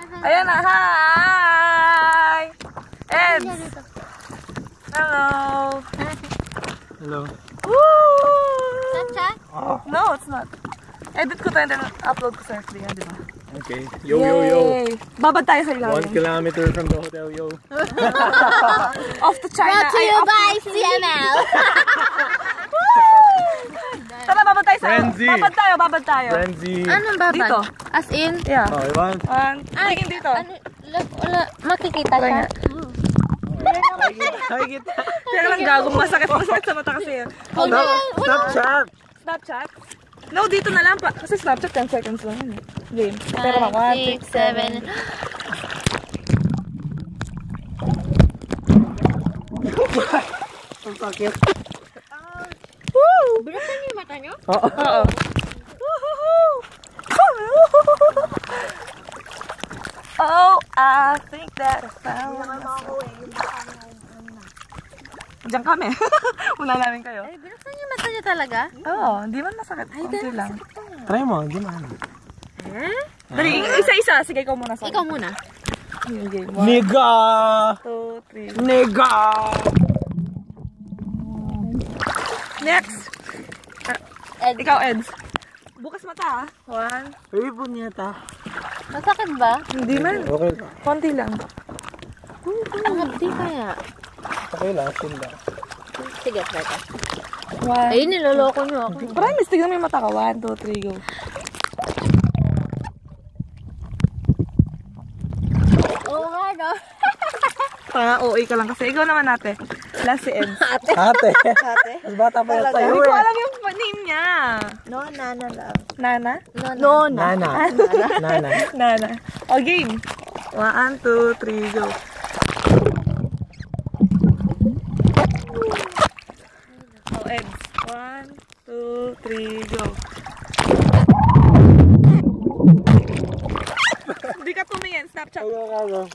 Ayan na, hi! Eds! Hello! Hello. Woo! Snapchat? No, it's not. Edit ko tayo and then upload ko sa FB, di ba? Okay. Yo, yo, yo. Babad tayo sa ilalim. 1 kilometer from the hotel, yo. Off to China. Brought to you by CML. Tara, babad tayo sa... Frenzy. Babad tayo. Frenzy. Anong babad? Dito. As in? Yeah. Oh, Ivan. Tingin dito. Ano, wala, makikita siya. Nakikita. Kaya lang gagong masakit sa mata kasi. Snapchat. Snapchat? No, dito na lang pa. Kasi Snapchat 10 seconds lang yun. Game. Pero 1, 6, 7. Ang sakit. Woo! Binuksan niyo yung mata niyo? Oo. Oh, I think that I found Diyan kami. Una namin kayo. Ay, binuksan niyo yung mata niyo talaga? Oo, hindi man masakit. Kunti lang. Try mo, hindi man. Dali, isa-isa. Sige, ikaw muna sa Ikaw muna. game. 1, Nigga! 2, 3. Nigga! Next! Ed, Ikaw, Eds. Bukas mata, ah. 1. Uy, punyeta. masakit ba? Hindi man. Okay lang. Konti lang. Ang hapdi kaya. Okay lang, chill lang. Sige, try ka. 1. Ayun, niloloko niyo ako. Promise, tignan mo yung mata ka. 1, 2, 3, go. Oo nga, no? OA ka lang kasi. Ikaw naman ate. Last si Eds. Ate. Ate? Mas bata pa yung tayo Hindi ko eh. alam yung name niya. No, nana lang. Nana? Nona. Nana. Nana. Nana. O, game. 1, 2, 3, go. O, Eds. 1, 2, 3, go. Hindi ka tumingin. Snapchat. Ano.